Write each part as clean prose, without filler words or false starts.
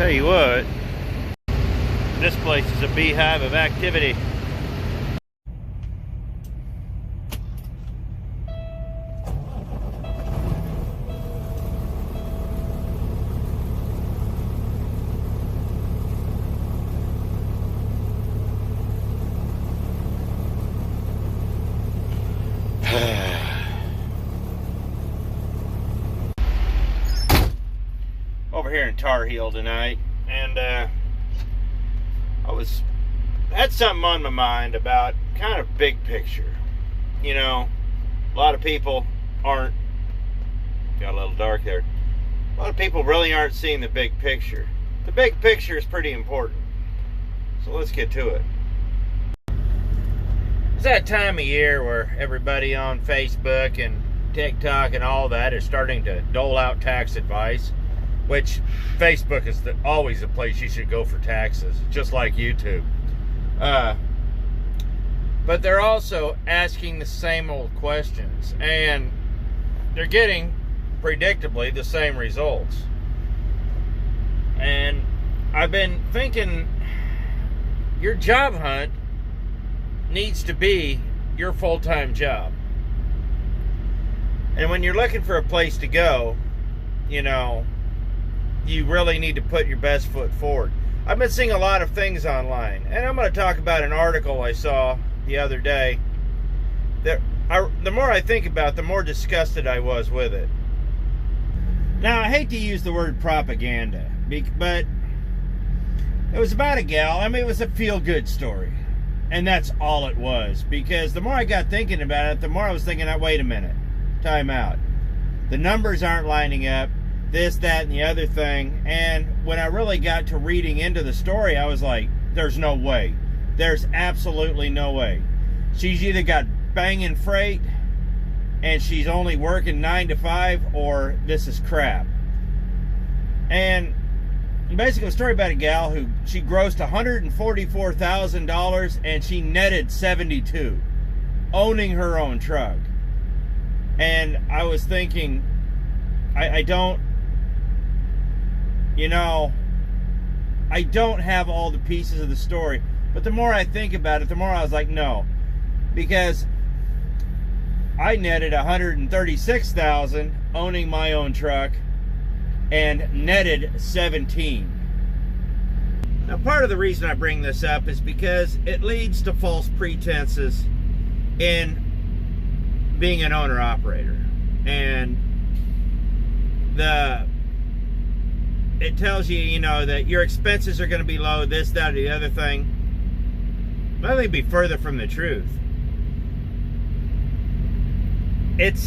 Tell you what, this place is a beehive of activity. Over here in Tar Heel tonight, and had something on my mind about kind of big picture. You know, a lot of people aren't, got a little dark there, a lot of people really aren't seeing the big picture. The big picture is pretty important, so let's get to it. It's that time of year where everybody on Facebook and TikTok and all that is starting to dole out tax advice, which Facebook is always the place you should go for taxes, just like YouTube. But they're also asking the same old questions, and they're getting, predictably, the same results. And I've been thinking, your job hunt needs to be your full-time job. And when you're looking for a place to go, you know, you really need to put your best foot forward. I've been seeing a lot of things online, and I'm going to talk about an article I saw the other day that the more I think about it, the more disgusted I was with it. Now, I hate to use the word propaganda, but it was about a gal. I mean, it was a feel-good story, and that's all it was, because the more I got thinking about it, the more I was thinking, wait a minute, time out. The numbers aren't lining up. This, that, and the other thing. And when I really got to reading into the story, I was like, there's no way. There's absolutely no way. She's either got banging freight and she's only working 9 to 5, or this is crap. And basically a story about a gal who she grossed $144,000 and she netted $72 owning her own truck. And I was thinking, I don't have all the pieces of the story, but the more I think about it, the more I was like, no, because I netted $136,000 owning my own truck and netted 17. Now, part of the reason I bring this up is because it leads to false pretenses in being an owner-operator, and it tells you, you know, that your expenses are going to be low, this, that, or the other thing. Nothing be further from the truth. It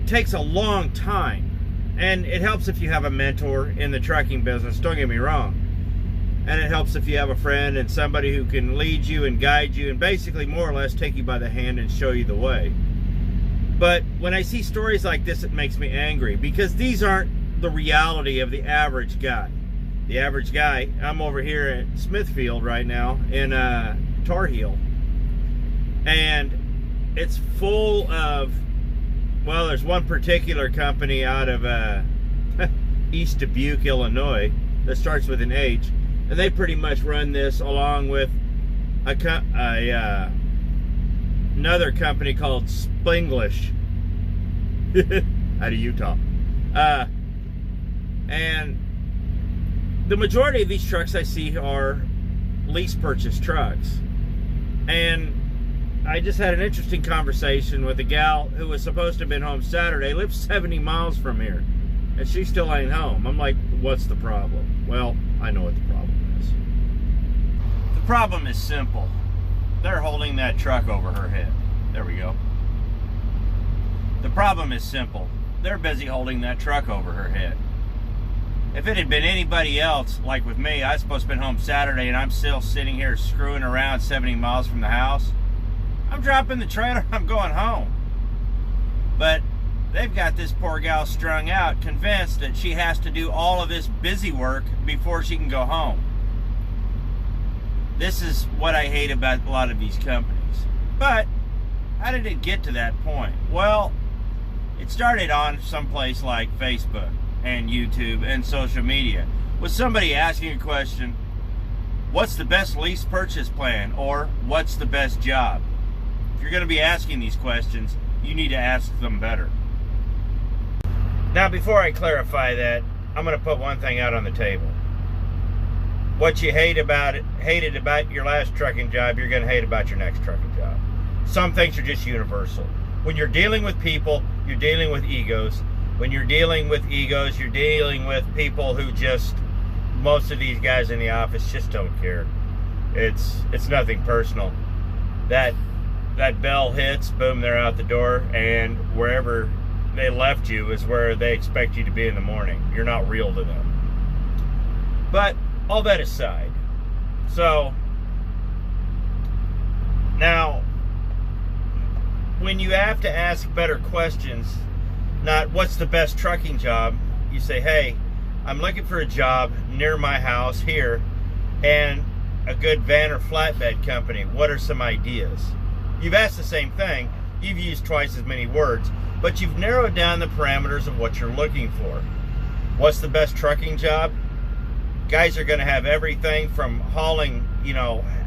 takes a long time, and it helps if you have a mentor in the trucking business, don't get me wrong. And it helps if you have a friend and somebody who can lead you and guide you and basically more or less take you by the hand and show you the way. But when I see stories like this, it makes me angry, because these aren't the reality of the average guy. The average guy, I'm over here at Smithfield right now in Tar Heel, and it's full of, well, there's one particular company out of East Dubuque, Illinois, that starts with an H, and they pretty much run this along with another company called Spanglish out of Utah. And the majority of these trucks I see are lease purchase trucks. And I just had an interesting conversation with a gal who was supposed to have been home Saturday, lives 70 miles from here, and she still ain't home. I'm like, what's the problem? Well, I know what the problem is. The problem is simple. They're holding that truck over her head. There we go. The problem is simple. They're busy holding that truck over her head. If it had been anybody else, like with me, I was supposed to have been home Saturday and I'm still sitting here screwing around 70 miles from the house, I'm dropping the trailer and I'm going home. But they've got this poor gal strung out, convinced that she has to do all of this busy work before she can go home. This is what I hate about a lot of these companies. But how did it get to that point? Well, it started on someplace like Facebook and YouTube and social media, with somebody asking a question, what's the best lease purchase plan, or what's the best job? If you're going to be asking these questions, you need to ask them better. Now, before I clarify that, I'm going to put one thing out on the table. What you hated about your last trucking job, you're going to hate about your next trucking job. Some things are just universal. When you're dealing with people, you're dealing with egos. When you're dealing with egos, you're dealing with people who just, most of these guys in the office just don't care. It's nothing personal. That bell hits, boom, they're out the door, and wherever they left you is where they expect you to be in the morning. You're not real to them. But all that aside, so now when you have to ask better questions, not what's the best trucking job, you say, hey, I'm looking for a job near my house here and a good van or flatbed company. What are some ideas? You've asked the same thing. You've used twice as many words, but you've narrowed down the parameters of what you're looking for. What's the best trucking job? Guys are going to have everything from hauling,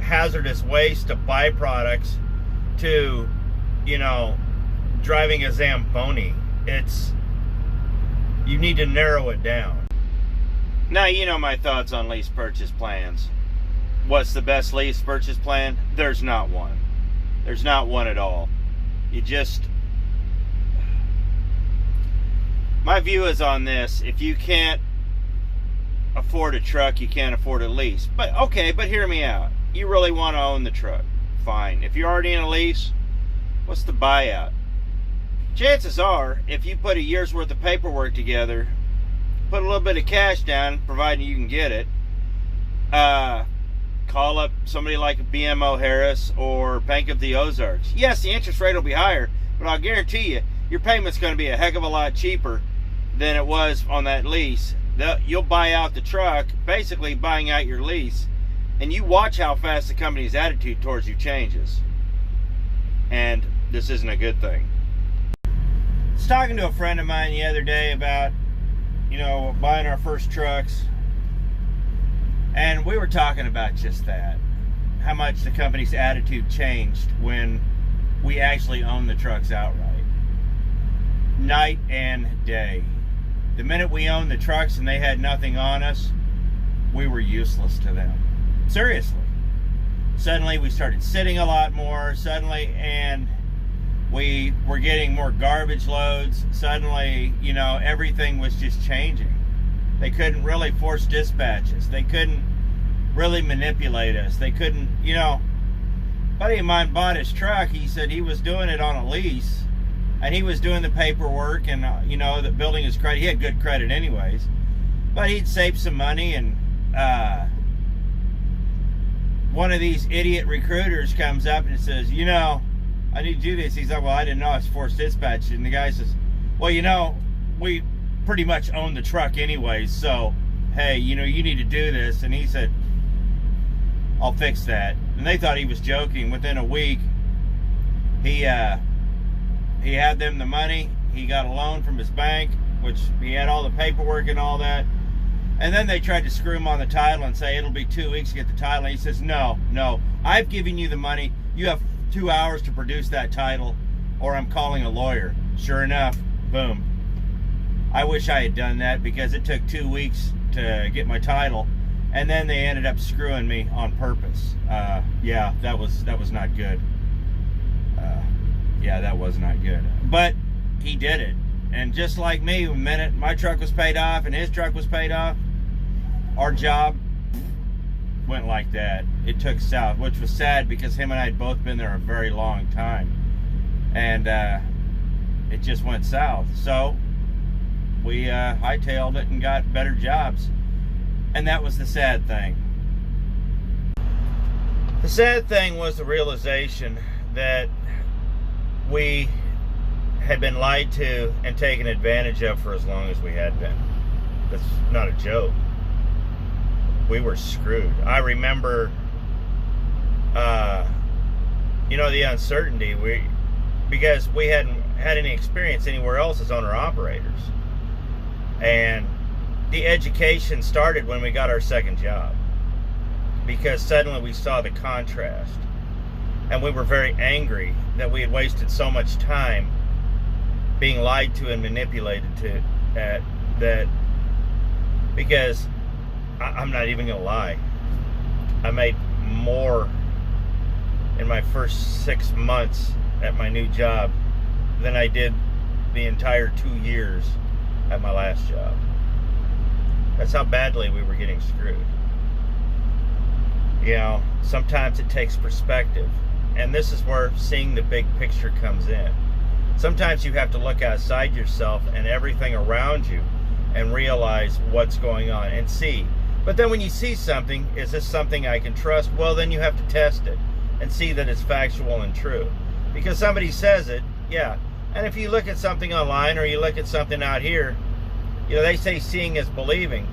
hazardous waste to byproducts to, driving a Zamboni. You need to narrow it down. Now, you know my thoughts on lease purchase plans. What's the best lease purchase plan? There's not one. There's not one at all. My view is on this: if you can't afford a truck, you can't afford a lease. But okay, but hear me out. You really want to own the truck, fine. If you're already in a lease, what's the buyout? Chances are, if you put a year's worth of paperwork together, put a little bit of cash down, providing you can get it, call up somebody like BMO Harris or Bank of the Ozarks. Yes, the interest rate will be higher, but I'll guarantee you, your payment's going to be a heck of a lot cheaper than it was on that lease. You'll buy out the truck, basically buying out your lease, and you watch how fast the company's attitude towards you changes. And this isn't a good thing. I was talking to a friend of mine the other day about, buying our first trucks. And we were talking about just that. How much the company's attitude changed when we actually owned the trucks outright. Night and day. The minute we owned the trucks and they had nothing on us, we were useless to them. Seriously. Suddenly we started sitting a lot more. And we were getting more garbage loads. Suddenly, everything was just changing. They couldn't really force dispatches. They couldn't really manipulate us. They couldn't, buddy of mine bought his truck. He said he was doing it on a lease, and he was doing the paperwork and, the building his credit. He had good credit anyways, but he'd saved some money, and one of these idiot recruiters comes up and says, I need to do this. He's like, well, I didn't know it's forced dispatch. And the guy says, well, we pretty much own the truck anyways, so hey, you need to do this. And he said, I'll fix that. And they thought he was joking. Within a week, he had them the money. He got a loan from his bank, which he had all the paperwork and all that. And then they tried to screw him on the title and say it'll be 2 weeks to get the title. And he says, no, I've given you the money. You have 2 hours to produce that title, or I'm calling a lawyer. Sure enough, boom. I wish I had done that, because it took 2 weeks to get my title, and then they ended up screwing me on purpose. Yeah, that was not good. Yeah, that was not good. But he did it, and just like me, the minute my truck was paid off and his truck was paid off, our job went like that. It took south, which was sad, because him and I had both been there a very long time, and it just went south. So we hightailed it and got better jobs, and that was the sad thing. The sad thing was the realization that we had been lied to and taken advantage of for as long as we had been. That's not a joke. We were screwed. I remember, the uncertainty. Because we hadn't had any experience anywhere else as owner-operators. And the education started when we got our second job, because suddenly we saw the contrast, and we were very angry that we had wasted so much time being lied to and manipulated to at that. Because I'm not even gonna lie, I made more in my first 6 months at my new job than I did the entire 2 years at my last job. That's how badly we were getting screwed. You know, sometimes it takes perspective, and this is where seeing the big picture comes in. Sometimes you have to look outside yourself and everything around you and realize what's going on and see. But then when you see something, is this something I can trust? Well, then you have to test it and see that it's factual and true. Because somebody says it, yeah. And if you look at something online or you look at something out here, you know, they say seeing is believing.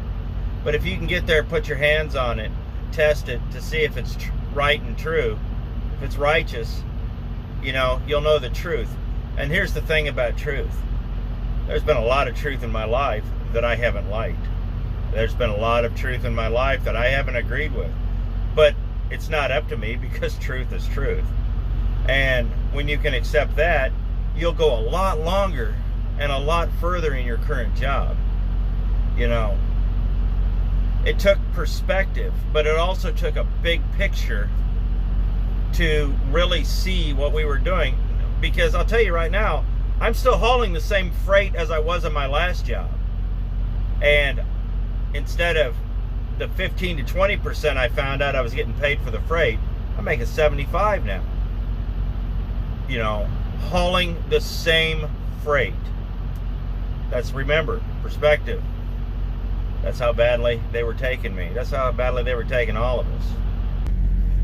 But if you can get there, put your hands on it, test it to see if it's right and true, if it's righteous, you know, you'll know the truth. And here's the thing about truth. There's been a lot of truth in my life that I haven't liked. There's been a lot of truth in my life that I haven't agreed with. But it's not up to me, because truth is truth. And when you can accept that, you'll go a lot longer and a lot further in your current job. You know, it took perspective, but it also took a big picture to really see what we were doing. Because I'll tell you right now, I'm still hauling the same freight as I was in my last job. And instead of the 15 to 20% I found out I was getting paid for the freight, I'm making 75 now. You know, hauling the same freight. That's, remember, perspective. That's how badly they were taking me. That's how badly they were taking all of us.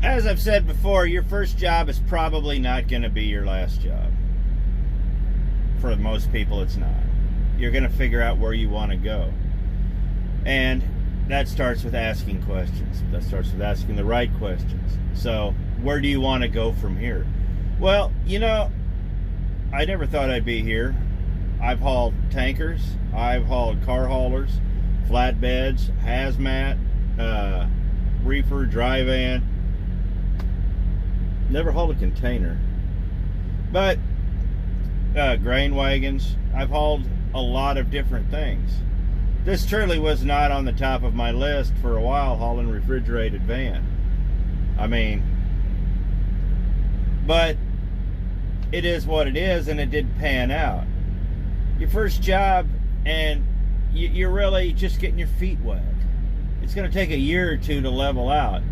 As I've said before, your first job is probably not going to be your last job. For most people, it's not. You're going to figure out where you want to go. And that starts with asking questions. That starts with asking the right questions. So, where do you want to go from here? Well, you know, I never thought I'd be here. I've hauled tankers. I've hauled car haulers, flatbeds, hazmat, reefer, dry van. Never hauled a container. But grain wagons. I've hauled a lot of different things. This truly was not on the top of my list for a while, hauling refrigerated van. I mean, but it is what it is, and it did pan out. Your first job, and you're really just getting your feet wet. It's going to take a year or two to level out.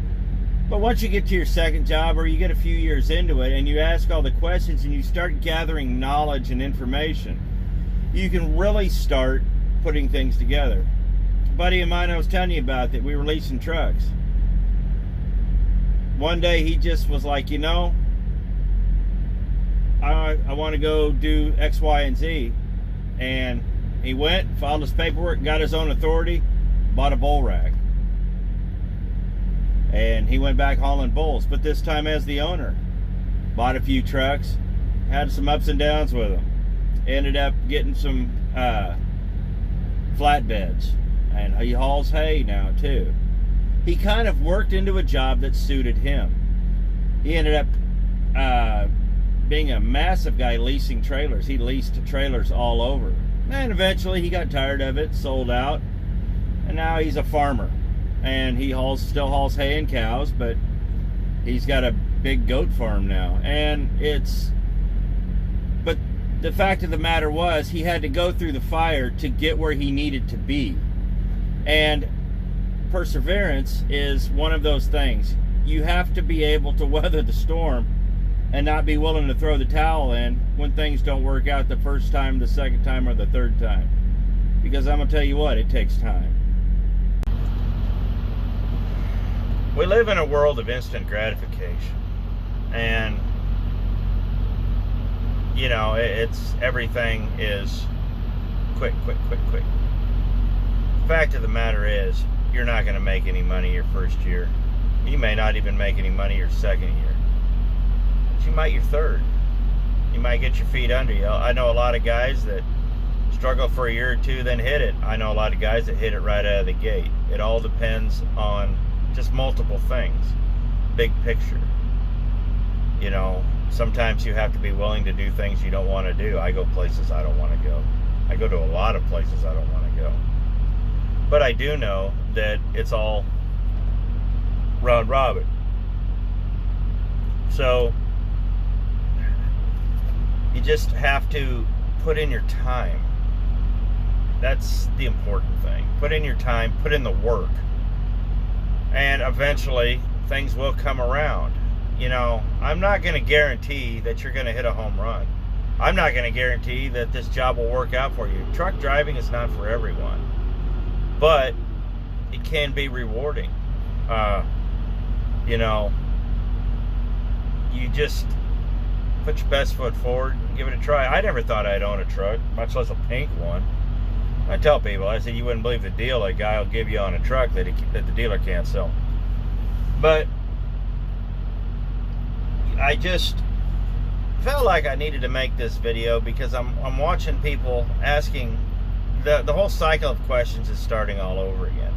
But once you get to your second job, or you get a few years into it, and you ask all the questions and you start gathering knowledge and information, you can really start putting things together. A buddy of mine I was telling you about that we were leasing trucks. One day he just was like, you know, I want to go do X, Y, and Z. And he went, filed his paperwork, got his own authority, bought a bull rack. And he went back hauling bulls, but this time as the owner. Bought a few trucks, had some ups and downs with them. Ended up getting some flatbeds, and he hauls hay now too. He kind of worked into a job that suited him. He ended up being a massive guy leasing trailers. He leased trailers all over, and eventually he got tired of it, sold out, and now he's a farmer. And he still hauls hay and cows, but he's got a big goat farm now. And but the fact of the matter was, he had to go through the fire to get where he needed to be. And perseverance is one of those things. You have to be able to weather the storm and not be willing to throw the towel in when things don't work out the first time, the second time, or the third time. Because I'm going to tell you what, it takes time. We live in a world of instant gratification, and you know, everything is quick. The fact of the matter is, you're not going to make any money your first year. You may not even make any money your second year, but you might your third. You might get your feet under you. I know a lot of guys that struggle for a year or two, then hit it. I know a lot of guys that hit it right out of the gate. It all depends on just multiple things. Big picture. You know, sometimes you have to be willing to do things you don't want to do. I go places I don't want to go. I go to a lot of places I don't want to go. But I do know that it's all round robin. So you just have to put in your time. That's the important thing. Put in your time, put in the work. And eventually things will come around. You know, I'm not going to guarantee that you're going to hit a home run. I'm not going to guarantee that this job will work out for you. Truck driving is not for everyone. But it can be rewarding. You know, you just put your best foot forward and give it a try. I never thought I'd own a truck, much less a pink one. I tell people, I said, you wouldn't believe the deal a guy will give you on a truck that the dealer can't sell. But I just felt like I needed to make this video because I'm watching people asking, the whole cycle of questions is starting all over again.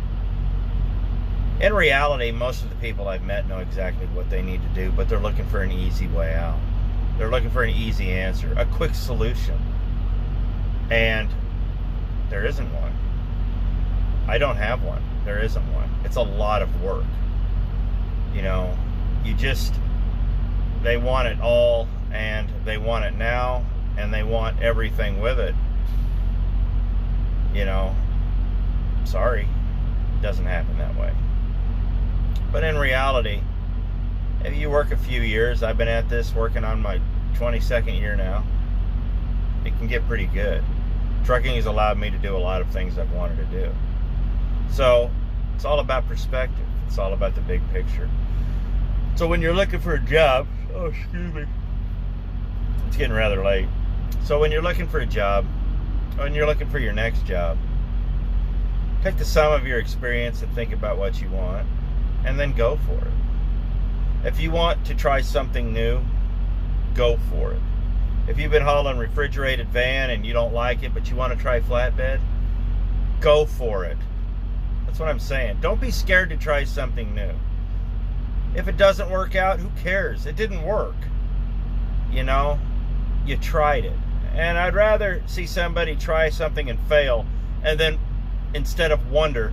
In reality, most of the people I've met know exactly what they need to do, but they're looking for an easy way out. They're looking for an easy answer, a quick solution. And there isn't one. I don't have one. There isn't one. It's a lot of work. You know, they want it all, and they want it now, and they want everything with it. You know, sorry, it doesn't happen that way. But in reality, if you work a few years, I've been at this working on my 22nd year now, it can get pretty good. Trucking has allowed me to do a lot of things I've wanted to do. So it's all about perspective. It's all about the big picture. So when you're looking for a job, oh, excuse me, it's getting rather late. So when you're looking for a job, when you're looking for your next job, take the sum of your experience and think about what you want, and then go for it. If you want to try something new, go for it. If you've been hauling refrigerated van and you don't like it, but you want to try flatbed, go for it. That's what I'm saying. Don't be scared to try something new. If it doesn't work out, who cares? It didn't work. You know, you tried it. And I'd rather see somebody try something and fail, and then instead of wonder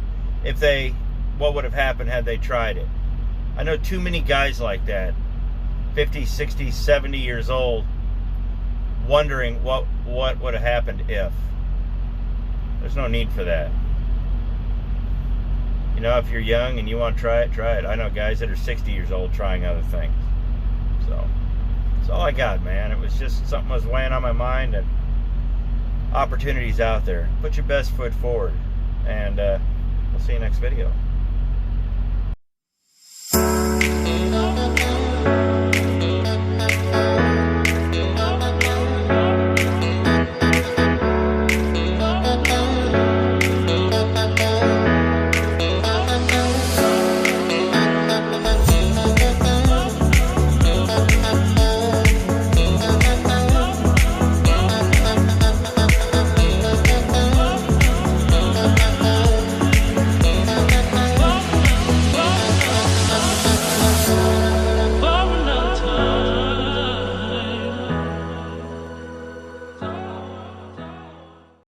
what would have happened had they tried it. I know too many guys like that, 50, 60, 70 years old, wondering what would have happened if. There's no need for that. You know, if you're young and you want to try it, try it. I know guys that are 60 years old trying other things. So that's all I got, man. It was just something was weighing on my mind, and opportunities out there. Put your best foot forward, and we'll see you next video.